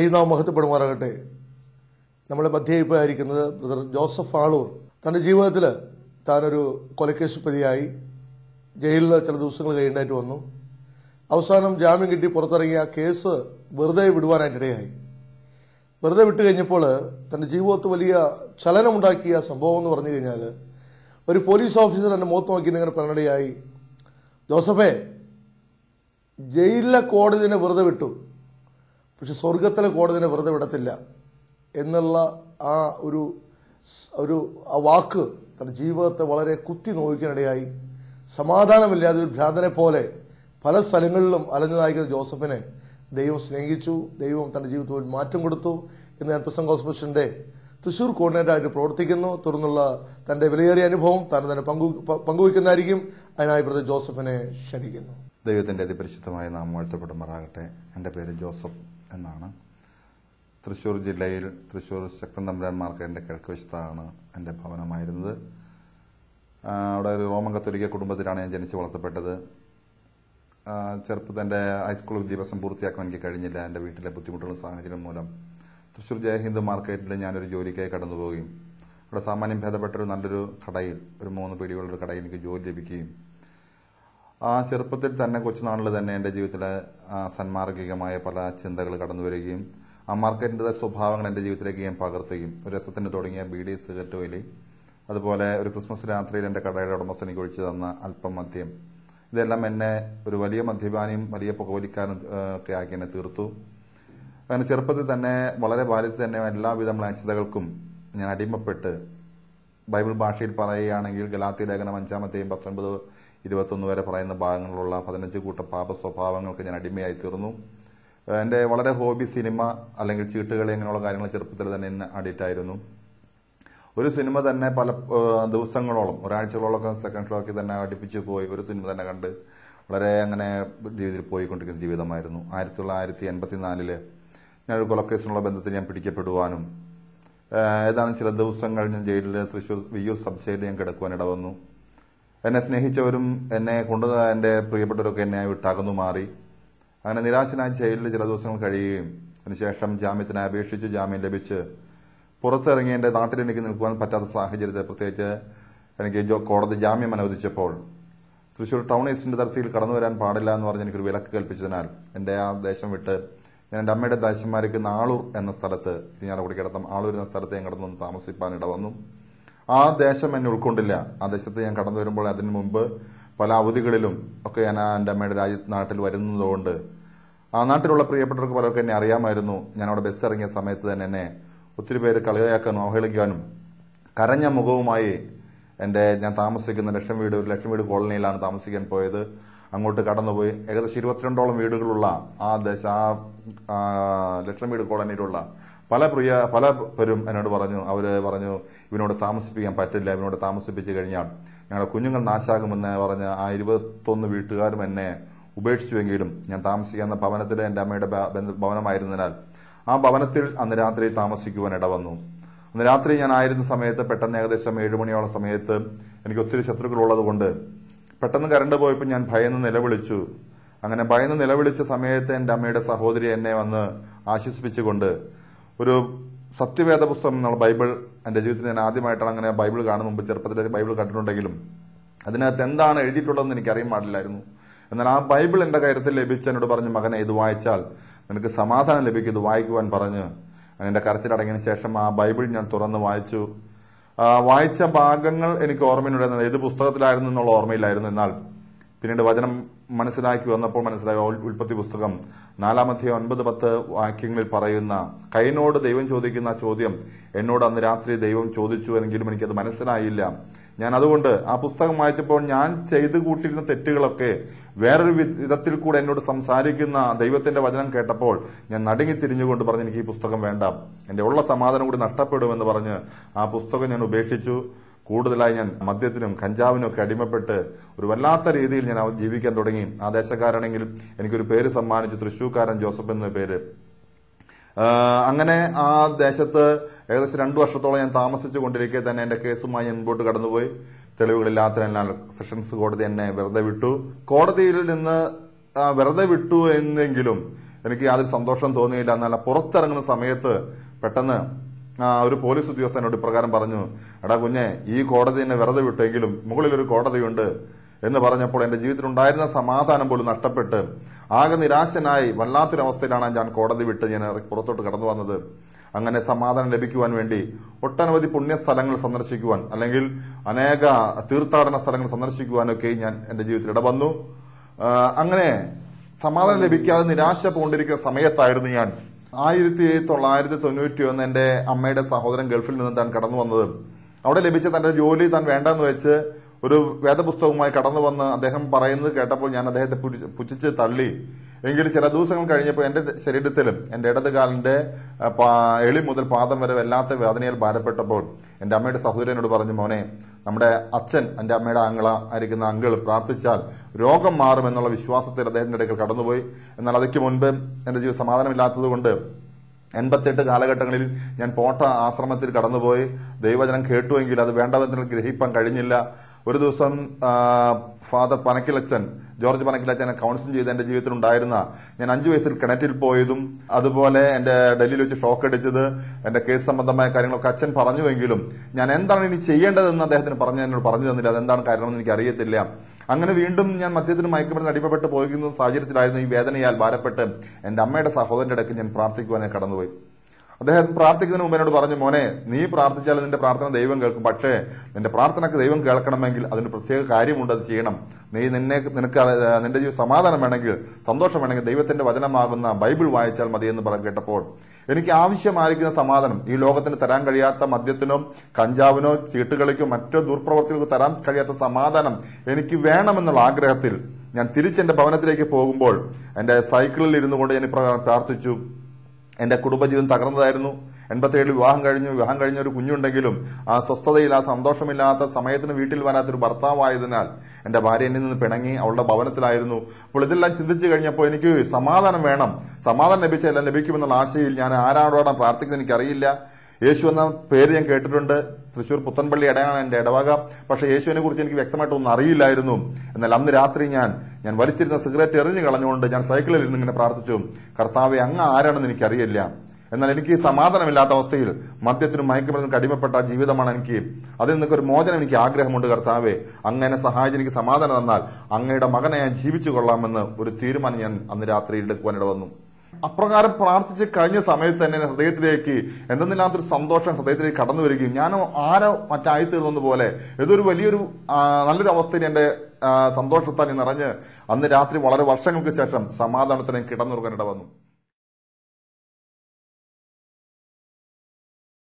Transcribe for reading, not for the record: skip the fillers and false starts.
ദൈവനാമം മഹത്വപ്പെടുമാറാകട്ടെ. നമ്മളെ മധ്യേ ഇപ്പോൾ ആയിരിക്കുന്നത് ബ്രദർ ജോസഫ് ആളൂർ. തൻ്റെ ജീവിതത്തിൽ താനൊരു കൊലക്കേസ് പ്രതിയായി ജയിലിൽ ചില ദിവസങ്ങൾ കഴിയേണ്ടതായിട്ട് വന്നു. അവസാനം ജാമ്യം കിട്ടി പുറത്തിറങ്ങിയ ആ കേസ് വെറുതെ വിടുവാനായിട്ടിടയായി. വെറുതെ വിട്ടു കഴിഞ്ഞപ്പോൾ തൻ്റെ ജീവിതത്തിൽ വലിയ ചലനമുണ്ടാക്കിയ സംഭവം എന്ന് പറഞ്ഞു കഴിഞ്ഞാൽ, ഒരു പോലീസ് ഓഫീസർ എൻ്റെ മുഖത്ത് നോക്കി ഇങ്ങനെ പറഞ്ഞിടയായി, ജോസഫേ, ജയിലിലെ കോടതിനെ വെറുതെ വിട്ടു, പക്ഷെ സ്വർഗത്തിലെ കോടതിനെ വെറുതെ വിടത്തില്ല എന്നുള്ള ആ ഒരു വാക്ക് തൻ്റെ ജീവിതത്തെ വളരെ കുത്തി നോക്കാനിടയായി. സമാധാനമില്ലാതെ ഒരു ഭ്രാന്തനെ പോലെ പല സ്ഥലങ്ങളിലും അലഞ്ഞതായിരിക്കുന്ന ജോസഫിനെ ദൈവം സ്നേഹിച്ചു. ദൈവം തൻ്റെ ജീവിതത്തിൽ ഒരു മാറ്റം കൊടുത്തു. ഇന്ന് ഞാൻ പ്രസംഗ ഹോസ്പിറ്റലിന്റെ തൃശ്ശൂർ കോർഡിനേറ്ററായിട്ട് പ്രവർത്തിക്കുന്നു. തുടർന്നുള്ള തന്റെ വിലയേറിയ അനുഭവം താൻ തന്നെ പങ്കുവയ്ക്കുന്നതായിരിക്കും. അതിനായി ബ്രദർ ജോസഫിനെ ക്ഷണിക്കുന്നു. ദൈവത്തിന്റെ അതിപരിശുദ്ധമായ നാമം വാഴ്ത്തപ്പെടുമാറാകട്ടെ. എൻ്റെ പേര് ജോസഫ് എന്നാണ്. തൃശ്ശൂർ ജില്ലയിൽ തൃശ്ശൂർ ശക്തൻ തമ്പുരാൻ മാർക്കറ്റിന്റെ കിഴക്കുവശത്താണ് എൻ്റെ ഭവനമായിരുന്നത്. അവിടെ ഒരു റോമൻ കത്തോലിക്ക കുടുംബത്തിലാണ് ഞാൻ ജനിച്ചു വളർത്തപ്പെട്ടത്. ചെറുപ്പത്തിൽ എൻ്റെ ഹൈസ്കൂൾ വിദ്യാഭ്യാസം പൂർത്തിയാക്കാൻ എനിക്ക് കഴിഞ്ഞില്ല. എൻ്റെ വീട്ടിലെ ബുദ്ധിമുട്ടുള്ള സാഹചര്യം മൂലം തൃശ്ശൂർ ജയഹിന്ദ് മാർക്കറ്റിൽ ഞാനൊരു ജോലിക്കായി കടന്നുപോവുകയും അവിടെ സാമാന്യം ഭേദപ്പെട്ടൊരു നല്ലൊരു കടയിൽ, ഒരു 3 പീടികളുടെ കടയിൽ എനിക്ക് ജോലി ലഭിക്കുകയും ആ ചെറുപ്പത്തിൽ തന്നെ കൊച്ചുനാളിൽ തന്നെ എൻ്റെ ജീവിതത്തിലെ സന്മാർഗികമായ പല ചിന്തകൾ കടന്നു വരികയും ആ മാർക്കറ്റിൻ്റെ സ്വഭാവങ്ങൾ എൻ്റെ ജീവിതത്തിലേക്ക് ഞാൻ പകർത്തുകയും ഒരു രസത്തിന് തുടങ്ങിയ ബീഡി, സിഗരറ്റ് വലി, അതുപോലെ ഒരു ക്രിസ്മസ് രാത്രിയിൽ എൻ്റെ കടയുടെ ഉടമസ്ഥൻ എനിക്ക് ഒഴിച്ചു തന്ന അല്പം മദ്യം, ഇതെല്ലാം എന്നെ ഒരു വലിയ മദ്യപാനിയും വലിയ പുകവലിക്കാരനും ഒക്കെ ആക്കി എന്നെ തീർത്തു. അങ്ങനെ ചെറുപ്പത്തിൽ തന്നെ വളരെ ബാല്യത്തിൽ തന്നെ എല്ലാവിധ മ്ലേച്ഛതകൾക്കും ഞാൻ അടിമപ്പെട്ട്, ബൈബിൾ ഭാഷയിൽ പറയുകയാണെങ്കിൽ ഗലാത്യ ലേഖനം 5-ാം 19-21 വരെ പറയുന്ന ഭാഗങ്ങളിലുള്ള 15 കൂട്ടം പാപ സ്വഭാവങ്ങൾക്ക് ഞാൻ അടിമയായി തീർന്നു. എൻ്റെ വളരെ ഹോബി സിനിമ അല്ലെങ്കിൽ ചീട്ടുകളി അങ്ങനെയുള്ള കാര്യങ്ങൾ ചെറുപ്പത്തിൽ തന്നെ എന്നെ അഡിക്റ്റ് ആയിരുന്നു. ഒരു സിനിമ തന്നെ പല ദിവസങ്ങളോളം, ഒരാഴ്ചകളോളം സെക്കൻഡ് ഷോയ്ക്ക് തന്നെ അടുപ്പിച്ച് പോയി ഒരു സിനിമ തന്നെ കണ്ട് വളരെ അങ്ങനെ രീതിയിൽ പോയിക്കൊണ്ടിരിക്കുന്ന ജീവിതമായിരുന്നു. 1984 ഞാനൊരു കൊലക്കേസിനുള്ള ബന്ധത്തിൽ ഞാൻ പിടിക്കപ്പെടുവാനും ഏതാനും ചില ദിവസങ്ങൾ ഞാൻ ജയിലിൽ തൃശ്ശൂർ വിയ്യൂർ സബ് ജയിലിൽ ഞാൻ കിടക്കുവാൻ ഇടവന്നു. എന്നെ സ്നേഹിച്ചവരും എന്നെ കൊണ്ട് എൻ്റെ പ്രിയപ്പെട്ടവരൊക്കെ എന്നെ വിട്ടകന്നു മാറി. അങ്ങനെ നിരാശനായി ജയിലിൽ ചില ദിവസങ്ങൾ കഴിയുകയും അതിനുശേഷം ജാമ്യത്തിനായി അപേക്ഷിച്ച് ജാമ്യം ലഭിച്ച് പുറത്തിറങ്ങി എൻ്റെ നാട്ടിൽ എനിക്ക് നിൽക്കുവാൻ പറ്റാത്ത സാഹചര്യത്തിൽ, പ്രത്യേകിച്ച് എനിക്ക് കോടതി ജാമ്യം അനുവദിച്ചപ്പോൾ തൃശ്ശൂർ ടൗൺ ഈസ്റ്റിന്റെ തരത്തിൽ കടന്നു വരാൻ പാടില്ല എന്ന് പറഞ്ഞ് എനിക്കൊരു വിലക്ക് കൽപ്പിച്ചതിനാൽ എൻ്റെ ആ ദേശം വിട്ട് ഞാൻ എൻ്റെ അമ്മയുടെ ദേശന്മാർക്ക് ആളൂർ എന്ന സ്ഥലത്ത്, ഇരിഞ്ഞാലക്കുടി കിടത്തം ആളൂർ എന്ന സ്ഥലത്ത് ഞാൻ കടന്നു താമസിപ്പാൻ ഇടവന്നു. ആ ദേശം എന്നെ ഉൾക്കൊണ്ടില്ല. ആ ദേശത്ത് ഞാൻ കടന്നു വരുമ്പോൾ അതിനു മുമ്പ് പല അവധികളിലും ഒക്കെ ഞാൻ എൻ്റെ അമ്മയുടെ നാട്ടിൽ വരുന്നതുകൊണ്ട് ആ നാട്ടിലുള്ള പ്രിയപ്പെട്ടവർക്ക് പലർക്കും എന്നെ അറിയാമായിരുന്നു. ഞാൻ അവിടെ ബസ് ഇറങ്ങിയ സമയത്ത് തന്നെ എന്നെ ഒത്തിരി പേര് കളിയാക്കാനും അവഹേളിക്കാനും കരഞ്ഞ മുഖവുമായി ഞാൻ താമസിക്കുന്ന ലക്ഷം വീട് കോളനിയിലാണ് താമസിക്കാൻ പോയത്. അങ്ങോട്ട് കടന്നുപോയി ഏകദേശം 22ഓളം വീടുകളുള്ള ആ ലക്ഷം വീട് കോളനിയിലുള്ള പല പേരും എന്നോട് പറഞ്ഞു ഇവനോട് താമസിപ്പിക്കാൻ പറ്റില്ല, ഇവനോട് താമസിപ്പിച്ചു കഴിഞ്ഞാൽ ഞങ്ങളുടെ കുഞ്ഞുങ്ങൾ നാശാകുമെന്ന് പറഞ്ഞ് ആ 21 വീട്ടുകാരും എന്നെ ഉപേക്ഷിച്ചുവെങ്കിലും ഞാൻ താമസിക്കുന്ന ഭവനത്തിൽ എൻ്റെ അമ്മയുടെ ഭവനമായിരുന്നതിനാൽ ആ ഭവനത്തിൽ അന്ന് രാത്രി താമസിക്കുവാൻ ഇടവന്നു. അന്ന് രാത്രി ഞാൻ ആയിരുന്ന സമയത്ത് പെട്ടെന്ന് ഏകദേശം 7 മണിയോളം സമയത്ത് എനിക്ക് ഒത്തിരി ശത്രുക്കളുള്ളത് കൊണ്ട് പെട്ടെന്ന് കറണ്ട് പോയപ്പോൾ ഞാൻ ഭയന്ന് നിലവിളിച്ചു. അങ്ങനെ ഭയന്ന് നിലവിളിച്ച സമയത്ത് എൻ്റെ അമ്മയുടെ സഹോദരി എന്നെ വന്ന് ആശ്വസിപ്പിച്ചുകൊണ്ട് ഒരു സത്യവേദ പുസ്തകം എന്നുള്ള ബൈബിൾ, എൻ്റെ ജീവിതത്തിൽ ഞാൻ ആദ്യമായിട്ടാണ് അങ്ങനെ ബൈബിൾ കാണുന്ന മുമ്പ് ചെറുപ്പത്തിൽ ബൈബിൾ കണ്ടിട്ടുണ്ടെങ്കിലും അതിനകത്ത് എന്താണ് എഴുതിയിട്ടുള്ളതെന്ന് എനിക്കറിയാൻ പാടില്ലായിരുന്നു. എന്നാൽ ആ ബൈബിൾ എൻ്റെ കയ്യിൽ ലഭിച്ച് എന്നോട് പറഞ്ഞു, മകനെ ഇത് വായിച്ചാൽ നിനക്ക് സമാധാനം ലഭിക്കും, ഇത് വായിക്കുവാൻ പറഞ്ഞ് എന്റെ കരച്ചിലടങ്ങിയതിനു ശേഷം ആ ബൈബിൾ ഞാൻ തുറന്ന് വായിച്ചു. വായിച്ച ഭാഗങ്ങൾ എനിക്ക് ഓർമ്മയിലുണ്ടായിരുന്നത് ഏത് പുസ്തകത്തിലായിരുന്നു എന്നുള്ള ഓർമ്മയിലായിരുന്നു. എന്നാൽ പിന്നീട് വചനം മനസ്സിലാക്കി വന്നപ്പോൾ മനസ്സിലായി ഉൽപ്പത്തി പുസ്തകം 4-9-10 വാക്യങ്ങളിൽ പറയുന്ന കൈനോട് ദൈവം ചോദിക്കുന്ന ചോദ്യം എന്നോട് അന്ന് രാത്രി ദൈവം ചോദിച്ചു എങ്കിലും എനിക്കത് മനസ്സിലായില്ല. ഞാൻ അതുകൊണ്ട് ആ പുസ്തകം വായിച്ചപ്പോൾ ഞാൻ ചെയ്തു കൂട്ടിയിരുന്ന തെറ്റുകളൊക്കെ വേറൊരു വിധത്തിൽ കൂടെ എന്നോട് സംസാരിക്കുന്ന ദൈവത്തിന്റെ വചനം കേട്ടപ്പോൾ ഞാൻ നടുങ്ങി തിരിഞ്ഞുകൊണ്ട് പറഞ്ഞു, എനിക്ക് ഈ പുസ്തകം വേണ്ട, എന്റെ ഉള്ള സമാധാനം കൂടി നഷ്ടപ്പെടുമെന്ന് പറഞ്ഞ് ആ പുസ്തകം ഞാൻ ഉപേക്ഷിച്ചു. കൂടുതലായി ഞാൻ മദ്യത്തിനും കഞ്ചാവിനും ഒക്കെ അടിമപ്പെട്ട് ഒരു വല്ലാത്ത രീതിയിൽ ഞാൻ ജീവിക്കാൻ തുടങ്ങി. ആ ദേശക്കാരാണെങ്കിൽ എനിക്കൊരു പേര് സമ്മാനിച്ചു, തൃശ്ശൂർക്കാരൻ ജോസഫ് എന്ന പേര്. അങ്ങനെ ആ ദേശത്ത് ഏകദേശം 2 വർഷത്തോളം ഞാൻ താമസിച്ചു കൊണ്ടിരിക്കെ തന്നെ എന്റെ കേസുമായി ഞാൻ മുമ്പോട്ട് കടന്നുപോയി. തെളിവുകളില്ലാത്തതിനാൽ സെഷൻസ് കോടതി എന്നെ വെറുതെ വിട്ടു. കോടതിയിൽ നിന്ന് വെറുതെ വിട്ടു എന്നെങ്കിലും എനിക്ക് യാതൊരു സന്തോഷം തോന്നിയില്ല. എന്നാൽ പുറത്തിറങ്ങുന്ന സമയത്ത് പെട്ടെന്ന് ഒരു പോലീസ് ഉദ്യോഗസ്ഥനോട് ഇപ്രകാരം പറഞ്ഞു, എടാ കുഞ്ഞെ, ഈ കോടതി എന്നെ വെറുതെ വിട്ടെങ്കിലും മുകളിലൊരു കോടതിയുണ്ട് എന്ന് പറഞ്ഞപ്പോൾ എന്റെ ജീവിതത്തിലുണ്ടായിരുന്ന സമാധാനം പോലും നഷ്ടപ്പെട്ട് ആകെ നിരാശനായി വല്ലാത്തൊരവസ്ഥയിലാണ് ഞാൻ കോടതി വിട്ട് ഞാൻ പുറത്തോട്ട് കടന്നു വന്നത്. അങ്ങനെ സമാധാനം ലഭിക്കുവാൻ വേണ്ടി ഒട്ടനവധി പുണ്യസ്ഥലങ്ങൾ സന്ദർശിക്കുവാൻ, അല്ലെങ്കിൽ അനേക തീർത്ഥാടന സ്ഥലങ്ങൾ സന്ദർശിക്കുവാനൊക്കെ ഞാൻ എന്റെ ജീവിതത്തിൽ ഇടവന്നു. അങ്ങനെ സമാധാനം ലഭിക്കാതെ നിരാശ പൂണ്ടിരിക്കുന്ന സമയത്തായിരുന്നു ഞാൻ 1991 എന്റെ അമ്മയുടെ സഹോദരൻ ഗൾഫിൽ നിന്ന് താൻ കടന്നു വന്നത്. അവിടെ ലഭിച്ച തന്റെ ജോലി താൻ വേണ്ടെന്ന് വെച്ച് ഒരു വേദപുസ്തകവുമായി കടന്നു വന്ന് അദ്ദേഹം പറയുന്നത് കേട്ടപ്പോൾ ഞാൻ അദ്ദേഹത്തെ പുച്ഛിച്ച് തള്ളി. എങ്കിലും ചില ദിവസങ്ങൾ കഴിഞ്ഞപ്പോൾ എന്റെ ശരീരത്തിലും എന്റെ ഇടതുകാലിന്റെ എളി മുതൽ പാദം വരെ വല്ലാത്ത വേദനയിൽ ഭാരപ്പെട്ടപ്പോൾ എന്റെ അമ്മയുടെ സഹോദരനോട് പറഞ്ഞു, മോനെ, നമ്മുടെ അച്ഛൻ, എന്റെ അമ്മയുടെ ആയിരിക്കുന്ന അങ്കിൾ പ്രാർത്ഥിച്ചാൽ രോഗം മാറുമെന്നുള്ള വിശ്വാസത്തിൽ അദ്ദേഹത്തിന്റെ അടുക്കൽ കടന്നുപോയി. എന്നാൽ അതിക്ക് മുൻപ് എന്റെ ജീവിതം സമാധാനമില്ലാത്തതുകൊണ്ട് 88 കാലഘട്ടങ്ങളിൽ ഞാൻ പോട്ട ആശ്രമത്തിൽ കടന്നുപോയി ദൈവവചനം കേട്ടുവെങ്കിൽ അത് വേണ്ട വിധത്തിൽ ഗ്രഹിപ്പാൻ കഴിഞ്ഞില്ല. ഒരു ദിവസം ഫാദർ പനക്കിലച്ചൻ, ജോർജ് പനക്കിലച്ചനെ കൗൺസിലിംഗ് ചെയ്ത് എന്റെ ജീവിതത്തിൽ ഉണ്ടായിരുന്ന, ഞാൻ 5 വയസ്സിൽ കിണറ്റിൽ പോയതും അതുപോലെ എന്റെ ഡൽഹിയിൽ വെച്ച് ഷോക്ക് അടിച്ചത്, എന്റെ കേസ് സംബന്ധമായ കാര്യങ്ങളൊക്കെ അച്ഛൻ പറഞ്ഞുവെങ്കിലും ഞാൻ എന്താണ് ഇനി ചെയ്യേണ്ടതെന്ന് അദ്ദേഹത്തിന് എന്നോട് പറഞ്ഞു തന്നില്ല. അതെന്താണ് കാരണമെന്ന് എനിക്ക് അറിയത്തില്ല. അങ്ങനെ വീണ്ടും ഞാൻ മദ്യത്തിന് മയക്കുമരുന്ന് അടിമപ്പെട്ട് പോയിരിക്കുന്ന സാഹചര്യത്തിലായിരുന്നു. ഈ വേദനയാൽ ഭാരപ്പെട്ട് എന്റെ അമ്മയുടെ സഹോദരന്റെ ഇടയ്ക്ക് ഞാൻ പ്രാർത്ഥിക്കുവാനായി കടന്നുപോയി. അദ്ദേഹം പ്രാർത്ഥിക്കുന്നതിന് മുമ്പ് എന്നോട് പറഞ്ഞു, മോനെ, നീ പ്രാർത്ഥിച്ചാൽ നിന്റെ പ്രാർത്ഥന ദൈവം കേൾക്കും. പക്ഷേ നിന്റെ പ്രാർത്ഥനയ്ക്ക് ദൈവം കേൾക്കണമെങ്കിൽ അതിന് പ്രത്യേക കാര്യമുണ്ട്, അത് ചെയ്യണം. നിനക്ക് നിന്റെ ജീവിതം സമാധാനം വേണമെങ്കിൽ, സന്തോഷം വേണമെങ്കിൽ ദൈവത്തിന്റെ വചനമാകുന്ന ബൈബിൾ വായിച്ചാൽ മതി എന്ന് പറഞ്ഞു കേട്ടപ്പോൾ എനിക്ക് ആവശ്യമായിരിക്കുന്ന സമാധാനം, ഈ ലോകത്തിന് തരാൻ കഴിയാത്ത മദ്യത്തിനോ കഞ്ചാവിനോ ചീട്ടുകളിക്കോ മറ്റോ ദുർപ്രവർത്തികൾക്കോ തരാൻ കഴിയാത്ത സമാധാനം എനിക്ക് വേണമെന്നുള്ള ആഗ്രഹത്തിൽ ഞാൻ തിരിച്ചെന്റെ ഭവനത്തിലേക്ക് പോകുമ്പോൾ എന്റെ സൈക്കിളിൽ ഇരുന്നു കൊണ്ട് ഞാൻ പ്രാർത്ഥിച്ചു. എന്റെ കുടുംബജീവിതം തകർന്നതായിരുന്നു. 87 വിവാഹം കഴിഞ്ഞ ഒരു കുഞ്ഞുണ്ടെങ്കിലും ആ സ്വസ്ഥതയിൽ, ആ സന്തോഷമില്ലാത്ത സമയത്തിന് വീട്ടിൽ വരാത്തൊരു ഭർത്താവായതിനാൽ എന്റെ ഭാര്യ എന്നിൽ നിന്ന് പിണങ്ങി അവളുടെ ഭവനത്തിലായിരുന്നു. അപ്പോൾ ഇതെല്ലാം ചിന്തിച്ചു കഴിഞ്ഞപ്പോൾ എനിക്ക് സമാധാനം വേണം, സമാധാനം ലഭിച്ചെല്ലാം ലഭിക്കുമെന്നുള്ള ആശയിൽ ഞാൻ ആരോടാണ് പ്രാർത്ഥിക്കുന്നത് എനിക്കറിയില്ല. യേശു എന്ന പേര് ഞാൻ കേട്ടിട്ടുണ്ട്. തൃശൂർ പുത്തൻപള്ളി ഇടയാണ് എന്റെ ഇടവക. പക്ഷെ യേശുവിനെ കുറിച്ച് എനിക്ക് വ്യക്തമായിട്ടൊന്നും അറിയില്ലായിരുന്നു. എന്നാൽ അന്ന് രാത്രി ഞാൻ വലിച്ചിരുന്ന സിഗരറ്റ് എറിഞ്ഞു കളഞ്ഞുകൊണ്ട് ഞാൻ സൈക്കിളിൽ ഇരുന്ന് ഇങ്ങനെ പ്രാർത്ഥിച്ചു, കർത്താവെ, അങ്ങ് ആരാണെന്ന് എനിക്കറിയില്ല. എന്നാൽ എനിക്ക് സമാധാനമില്ലാത്ത അവസ്ഥയിൽ മദ്യത്തിനും മയക്കുമരുന്നിനും അടിമപ്പെട്ട ജീവിതമാണ് എനിക്ക്. അതിൽ നിന്നൊക്കെ ഒരു മോചനം എനിക്ക് ആഗ്രഹമുണ്ട്. കർത്താവെ, അങ്ങനെ സഹായിച്ച് എനിക്ക് സമാധാനം തന്നാൽ അങ്ങയുടെ മകനെ ഞാൻ ജീവിച്ചു കൊള്ളാമെന്ന് ഒരു തീരുമാനം ഞാൻ അന്ന് രാത്രി എടുക്കുവാനിട വന്നു. അപ്രകാരം പ്രാർത്ഥിച്ച് കഴിഞ്ഞ സമയത്ത് തന്നെ ഹൃദയത്തിലേക്ക് എന്തെന്നില്ലാത്തൊരു സന്തോഷം ഹൃദയത്തിലേക്ക് കടന്നു വരികയും ഞാൻ ആരോ മറ്റായിത്തീർന്നത് പോലെ ഏതൊരു വലിയൊരു നല്ലൊരു അവസ്ഥയിൽ എന്റെ സന്തോഷത്താൽ നിറഞ്ഞ് അന്ന് രാത്രി വളരെ വർഷങ്ങൾക്ക് ശേഷം സമാധാനത്തിന് കിടന്നുറങ്ങാനിട വന്നു.